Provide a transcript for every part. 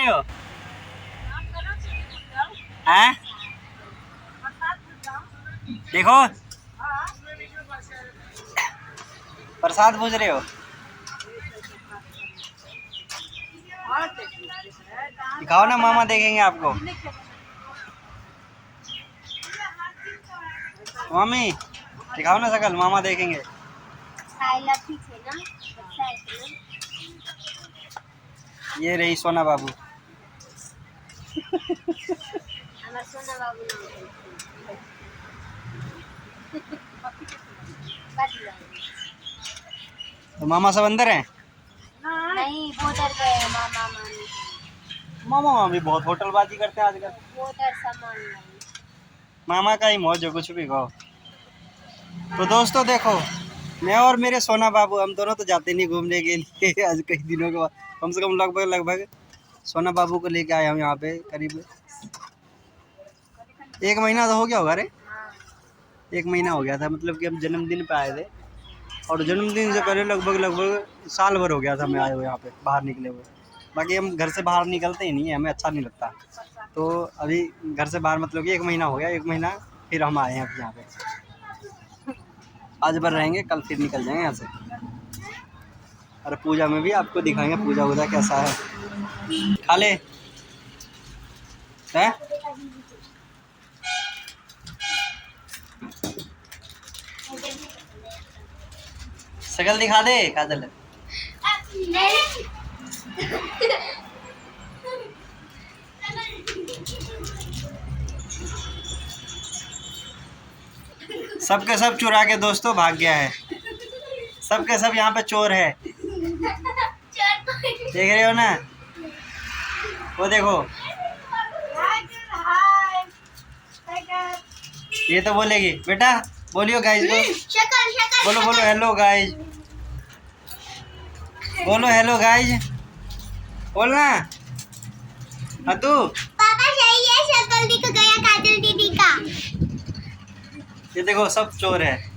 रहे हो? हैं? देखो प्रसाद पूछ रहे हो? दिखाओ ना, मामा देखेंगे आपको। मम्मी दिखाओ ना शकल, मामा देखेंगे। ये रही सोना बाबू। सोना बाबू तो मामा सब अंदर हैं? नहीं, वो उधर गए हैं मामा मामी। मामा मामी बहुत होटलबाजी करते हैं आजकल। वो उधर सामान लाए। मामा का ही मौज है, कुछ भी कहो। तो दोस्तों देखो, मैं और मेरे सोना बाबू हम दोनों तो जाते नहीं घूमने के लिए। आज कई दिनों के बाद कम से कम लगभग सोना बाबू को लेके आया हूँ यहाँ पे। करीब 1 महीना तो हो गया होगा रे। 1 महीना हो गया था, मतलब कि हम जन्मदिन पे आए थे, और जन्मदिन से पहले लगभग साल भर हो गया था मैं आए हुए यहाँ पे, बाहर निकले हुए। बाकी हम घर से बाहर निकलते ही नहीं है, हमें अच्छा नहीं लगता। तो अभी घर से बाहर मतलब कि 1 महीना हो गया, 1 महीना फिर हम आए हैं अभी यहाँ पे। आज भर रहेंगे, कल फिर निकल जाएंगे यहाँ से। और पूजा में भी आपको दिखाएंगे पूजा वूजा कैसा है। खा ले है? शकल दिखा दे काजल। सबके सब चुरा के दोस्तों भाग गया है। सबके सब यहाँ पे चोर है, देख रहे हो ना? वो देखो, ये तो बोलेगी बेटा, बोलियो गाइस को। बोलो बोलो हेलो गाइस, बोलो हेलो गाइस, बोलना। अतु पापा सही है, शक्ल दिख गया काजल दीदी का। ये देखो सब चोर है।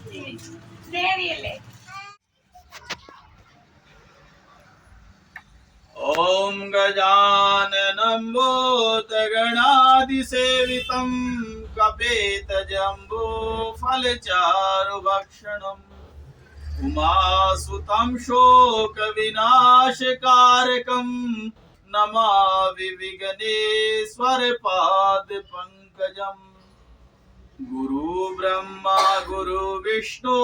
ओम गजाननं भूतगणादिसेवितं कपेतजम्बो फलचारुभक्षणम् उमासुतं शोकविनाशकारकं नमामि विघ्नेश्वरपादपङ्कजम्। गुरु ब्रह्मा गुरु विष्णु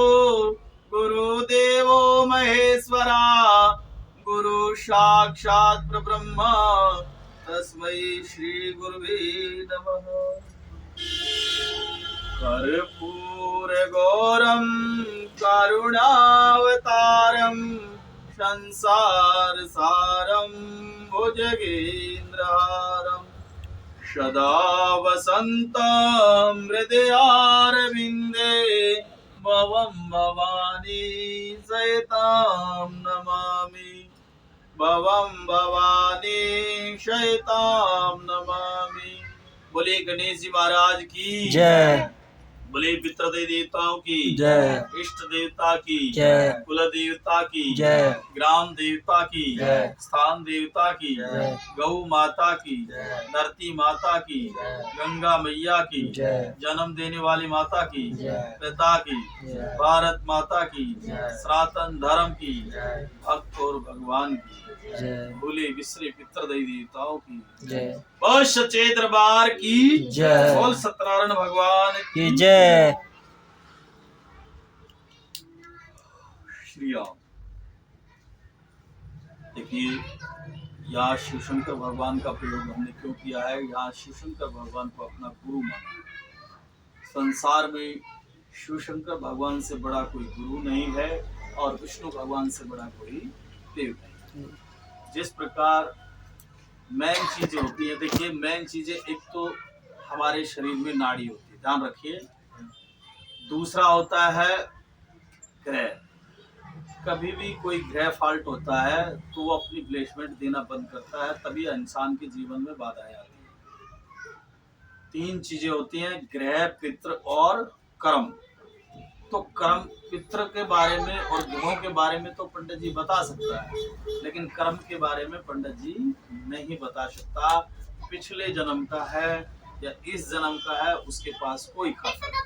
गुरुदेवो महेश्वरा गुरु साक्षात् परब्रह्म तस्मै श्री गुरुवे नमः। कर्पूर गौरम करुणावतारम संसार सारम भुजगेन्द्रहारम सदा वसन्तं हृदयारविन्दे भवं भवानी सहितां नमामि। भवं भवानी सहितां नमामि। बोले गणेश जी महाराज की जय। बोले पितृदेव देवताओं की जय। इष्ट देवता की जय। कुल देवता की जय। ग्राम देवता की जय। स्थान देवता की जय। गौ माता की जय। धरती माता की जय। गंगा मैया की जय। जन्म देने वाली माता की जय। पिता की जय। भारत माता की जय। सनातन धर्म की जय। भक्त और भगवान की जय। भूले बिसरे पितृदेव देवताओं की जय। बोल सच्चे दरबार की जय। बोल सत्यनारायण भगवान की जय। श्री राम। देखिए, यहाँ शिव शंकर भगवान का प्रयोग हमने क्यों किया है? यहाँ शिव शंकर भगवान को अपना गुरु माना। संसार में शिव शंकर भगवान से बड़ा कोई गुरु नहीं है और विष्णु भगवान से बड़ा कोई देव नहीं। जिस प्रकार मेन चीजें होती है, देखिए मेन चीजें, एक तो हमारे शरीर में नाड़ी होती है, ध्यान रखिए। दूसरा होता है ग्रह। कभी भी कोई ग्रह फॉल्ट होता है तो वो अपनी प्लेसमेंट देना बंद करता है, तभी इंसान के जीवन में बाधाएं आती है। 3 चीजें होती हैं, ग्रह, पितृ और कर्म। तो कर्म पितृ के बारे में और ग्रहों के बारे में तो पंडित जी बता सकता है, लेकिन कर्म के बारे में पंडित जी नहीं बता सकता। पिछले जन्म का है या इस जन्म का है, उसके पास कोई खाता नहीं।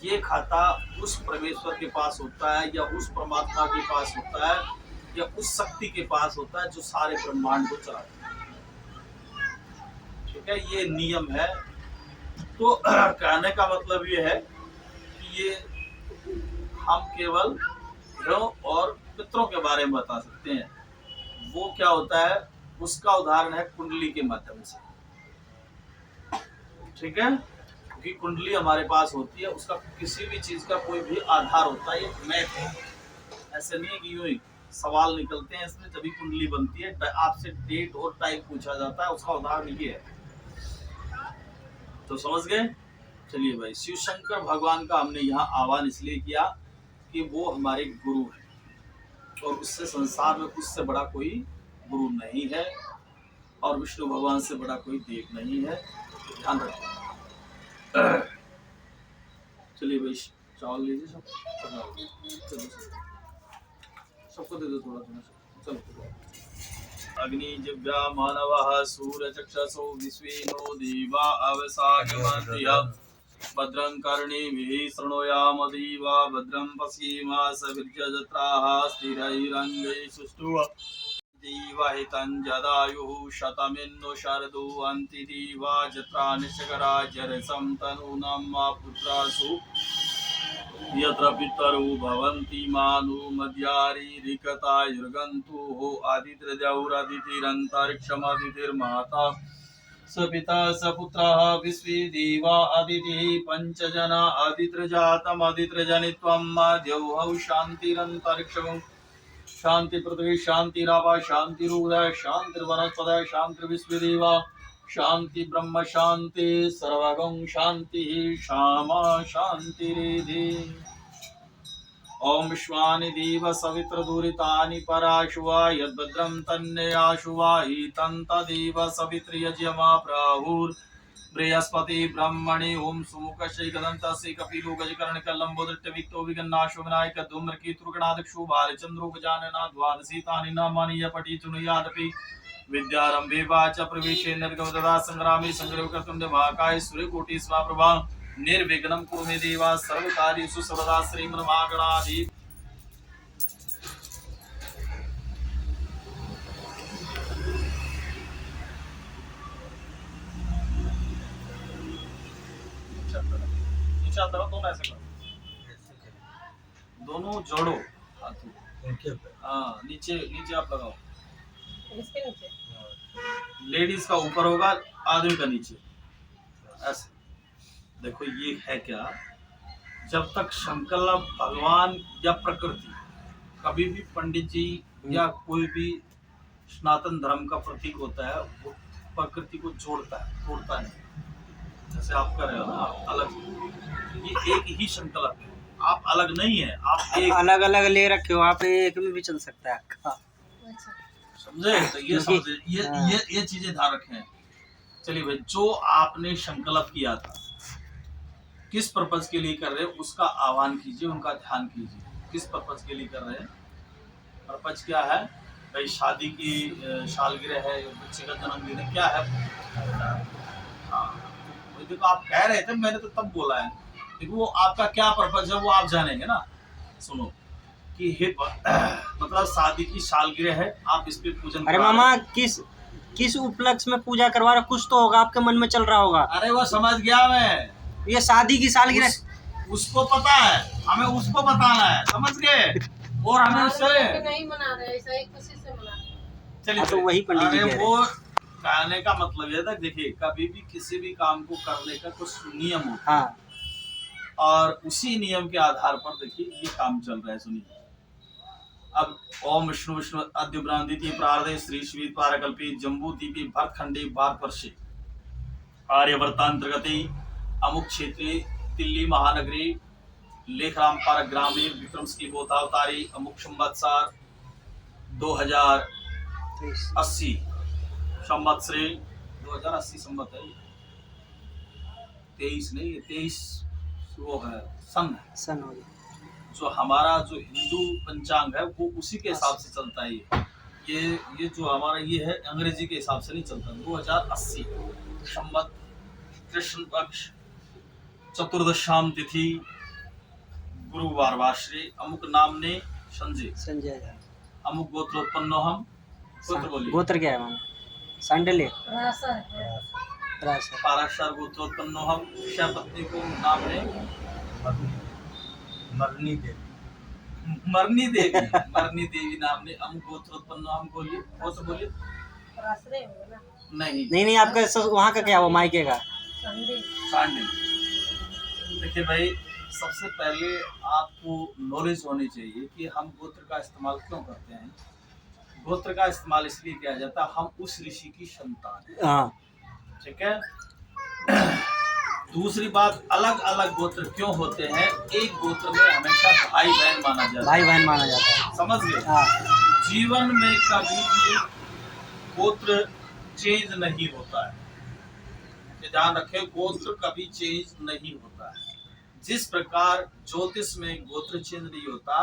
ये खाता उस परमेश्वर के पास होता है या उस परमात्मा के पास होता है या उस शक्ति के पास होता है जो सारे ब्रह्मांड को चलाता है। ठीक है, ये नियम है। तो कहने का मतलब ये है कि ये हम केवल ग्रहों और पितरों के बारे में बता सकते हैं। वो क्या होता है, उसका उदाहरण है कुंडली के माध्यम से। ठीक है, क्योंकि कुंडली हमारे पास होती है, उसका किसी भी चीज का कोई भी आधार होता है, ये मैथ है। ऐसे नहीं है कि यूं ही सवाल निकलते हैं इसमें तभी कुंडली बनती है। आपसे डेट और टाइम पूछा जाता है, उसका उदाहरण ये है। तो समझ गए? चलिए भाई, शिव शंकर भगवान का हमने यहाँ आह्वान इसलिए किया कि वो हमारे गुरु हैं और उससे संसार में उससे बड़ा कोई गुरु नहीं है और विष्णु भगवान से बड़ा कोई देव नहीं है। तो ध्यान रखें। चलिए भाई, चावल लीजिए सब, सबको दे दो थोड़ा थोड़ा। चलो। अग्नि जिव्या मानवः सूर्य चक्षसो विश्वेनो देवा अवसागमन्त्यः भद्रं कर्णेभिः शृणुयाम देवा भद्रं पश्येमासभिर्यजत्राः स्थिरैरङ्गैः सुष्ठुः देवहितं जदायुः शतमिन्नो शरदो अन्ति देवा जत्रा निशकरा जरसं तनूनं मा पुत्रासु यत्र पितरो भवन्ति मानो मद्यारीरिकतायुर्गन्तुः आदित्यद्यौरदितिरन्तरिक्षमदितिर्माता स पिता स पुत्रः विश्वे देवा अदितिः पञ्चजना अदित्रजातमदित्रजनित्वं द्यौः शान्तिरन्तरिक्षं शांति पृथ्वी शांतिरावा शांतिरुदय शांतिर्वनस्पतय शांतिर्विश्वदेवा शांति ब्रह्म शांति सर्वगं शांति श्यामा शांतिरिधि। ओम विश्वानि देव सवित्र दूरितानि पराशुवा यद्भद्रं तन्नेयाशुवा ईतं तदेव सवित्र यज्ञमा प्राहुर् बृहस्पति ब्रह्मणि ओम सुमुखशैकदन्तस्य कपिलो गजकर्णकलम्बोदृष्टविक्तो विगन्नाशो विनायक धूम्रकेतुर्गणादिक्षु भालचन्द्रो गजानना द्वादशीतानि नामानि यपठि चुनुयादपि विद्यारंभे वाच प्रवेशे निर्गमतदा संग्रामे संग्रहकर्तुं महाकाय सूर्यकोटि समाप्रभा निर्विघ्नं कुरु मे देवा सर्वकार्येषु सर्वदा श्रीमन्महागणाधि। दोनों ऐसे करो, दोनों जोड़ो हाथों। हाँ, नीचे नीचे आप लगाओ। इसके नीचे लेडीज का ऊपर होगा, आदमी का नीचे। ऐसे देखो, ये है क्या, जब तक संकल्प भगवान या प्रकृति कभी भी पंडित जी या कोई भी सनातन धर्म का प्रतीक होता है, वो प्रकृति को जोड़ता है, तोड़ता नहीं। जैसे आप कर रहे हो ना, आप अलग, ये एक ही संकल्प है, आप अलग नहीं है, आप एक अलग अलग ले रखे हो, आप एक में भी चल सकता है। समझे? तो ये समझे, ये चीजें ध्यान रखें। चलिए भाई, जो आपने संकल्प किया था, किस पर्पज के लिए कर रहे हैं उसका आह्वान कीजिए, उनका ध्यान कीजिए। किस पर्पज के लिए कर रहे हैं? पर्पज क्या है भाई? शादी की सालगिरह है, बच्चे का जन्मदिन है, क्या है? हाँ, देखो आप कह रहे थे, मैंने तो तब बोला है, देखो वो आपका क्या पर्पज है वो आप जानेंगे ना। सुनो कि मतलब शादी की सालगिरह है, आप इस पे पूजन। अरे मामा, किस उपलक्ष्य में पूजा करवा रहा, कुछ तो होगा आपके मन में चल रहा होगा। अरे वो समझ गया मैं, ये शादी की सालगिरह उसको पता है, हमें उसको बताना है, समझ गए? और हमें उससे नहीं मना रहे, ऐसा ही खुशी से मना रहे। चलिए, तो वही पंडित जी कह रहे हैं। वो कहने का मतलब ये था, देखिए कभी भी किसी भी काम को करने का कुछ नियम होता है। हाँ। और उसी नियम के आधार पर देखिए ये काम चल रहा है। सुनिए, अब ओम विष्णु विष्णु अद्य ब्रांदिति प्रार्दे श्री श्री पारकल्पी जम्बू दीपी भरतखंडी भारतवर्षे आर्यवर्तांतर्गते अमुक क्षेत्रे दिल्ली महानगरी लेखराम पारक ग्रामे विक्रम की बोधावतारी अमुक संवत्सर 2080 संवत्सरे 2080 संवत है, 23 नहीं, 23 वो है सन है। सन हो गया। जो हमारा जो हिंदू पंचांग है वो उसी के हिसाब से चलता है। ये जो हमारा ये है अंग्रेजी के हिसाब से नहीं चलता। 2080 संवत कृष्ण पक्ष चतुर्दशाम तिथि गुरुवार वाश्रे अमुक नाम ने संजय अमुक गोत्रोत्पन्नो हम गोत्र बोलिए गोत्र क्या है मामा? सांडल्य रासा है। राशि। पाराशर गोत्रोत्पन्नो हम पत्नी को नाम ने मरनी देवी मरनी देवी नाम ने अमुक गोत्रोत्पन्नो हम बोलिए गोत्र बोलिए। रासरे हो ना। नहीं नहीं आपका वहाँ का क्या हुआ मायके का? संडे। सांडिल। देखिए भाई, सबसे पहले आपको नॉलेज होनी चाहिए कि हम गोत्र का इस्तेमाल क्यों करते हैं। गोत्र का इस्तेमाल इसलिए किया जाता है, हम उस ऋषि की संतान हैं। हाँ। ठीक है। दूसरी बात, अलग अलग गोत्र क्यों होते हैं? एक गोत्र में हमेशा भाई बहन माना जाता है। भाई बहन माना जाता है। समझ गए? हाँ। जीवन में कभी भी गोत्र चेंज नहीं होता है। ध्यान रखें, गोत्र कभी चेंज नहीं होता है। जिस प्रकार ज्योतिष में गोत्र चेंज नहीं होता,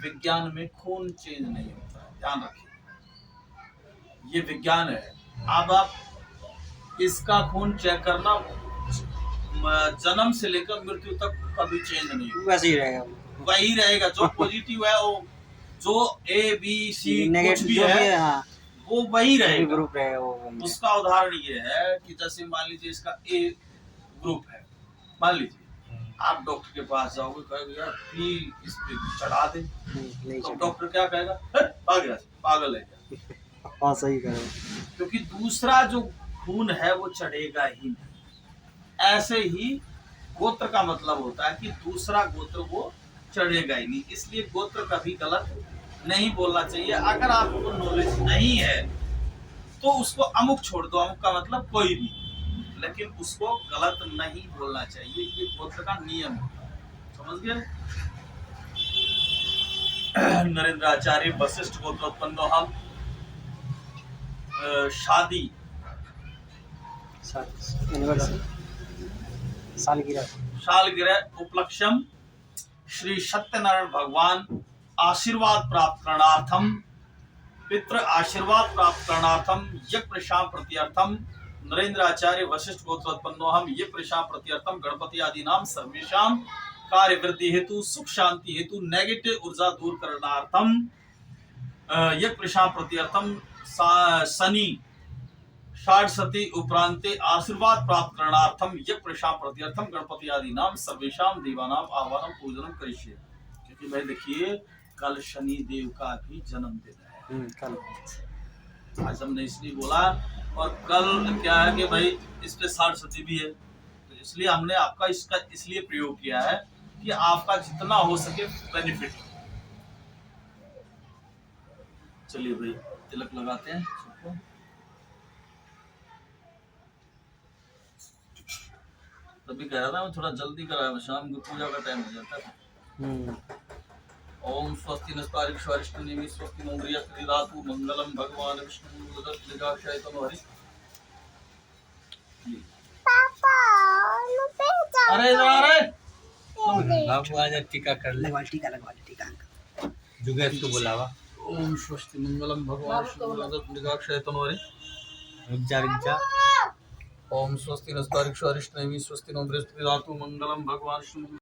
विज्ञान में खून चेंज नहीं होता है। ध्यान रखिए, ये विज्ञान है। अब आप इसका खून चेक करना, जन्म से लेकर मृत्यु तक कभी चेंज नहीं होगा, वैसे ही रहेगा। वही रहेगा। जो पॉजिटिव है, वो जो ए बी सी कुछ नेगेटिव भी जो भी है, है, हाँ, वो वही जो भी रहेगा। ग्रुप रहेगा वो वही है। उसका उदाहरण ये है कि जैसे मान लीजिए इसका ए ग्रुप है, मान लीजिए आप डॉक्टर के पास जाओगे, कहोगे यार प्लीज इस पे चढ़ा दे, नहीं तो चढ़ा। डॉक्टर क्या कहेगा? पागल है क्या? हाँ सही करो। क्योंकि दूसरा जो खून है वो चढ़ेगा ही नहीं। ऐसे ही गोत्र का मतलब होता है कि दूसरा गोत्र वो चढ़ेगा ही नहीं। इसलिए गोत्र कभी गलत नहीं बोलना चाहिए। अगर आपको नॉलेज नहीं है तो उसको अमुक छोड़ दो, अमुक का मतलब कोई भी, लेकिन उसको गलत नहीं बोलना चाहिए। ये गोत्र का नियम है, समझ गए? नरेंद्र आचार्य वशिष्ठ गोत्रोत्पन्नो हम शादी सालगिरह उपलक्ष्यम श्री सत्यनारायण भगवान आशीर्वाद प्राप्त करणार्थम, पितृ आशीर्वाद प्राप्त करणार्थम यज्ञ प्रशाम प्रत्यर्थम नरेंद्र आचार्य वशिष्ठ गोत्रोत्पन्नो हम यज्ञ प्रशाम प्रत्यर्थम गणपति आदि नाम सर्वेषाम कार्य वृद्धि हेतु सुख शांति हेतु नेगेटिव ऊर्जा दूर करणार्थम यज्ञ प्रशाम प्रत्यर्थम शनि षाढ़शती उपरांते आशीर्वाद प्राप्त करणार्थम यज्ञ प्रशाम प्रत्यर्थम गणपति आदि नाम सर्वेषाम देवानाम आह्वानम पूजनम करिष्ये। क्योंकि भाई देखिए, कल शनि देव का भी जन्मदिन है। कल आज हमने इसलिए बोला, और कल क्या है कि भाई इस पे षाढ़शती भी है, तो इसलिए हमने आपका इसका इसलिए प्रयोग किया है कि आपका जितना हो सके बेनिफिट। चलिए भाई, तिलक लगाते हैं सबको। तभी कह रहा था मैं थोड़ा जल्दी कराया, शाम को पूजा का टाइम हो जाता है। ओम स्वस्ति नस्तारिक स्वारिष्ठनेमि स्वस्ति नोमरिया त्रिधातु मंगलम भगवान विष्णु उदत लिगाक्षय तमहरि। पापा नु पे अरे अरे बाबू आज टीका कर ले, लगवा टीका जुगेश को बुलावा। ओम स्वस्ति मंगलम भगवान विष्णु उदत लिगाक्षय तमहरि। रुक जा ओम स्वस्ति नस्तारिक स्वारिष्ठनेमि स्वस्ति नोमरिया त्रिधातु मंगलम भगवान विष्णु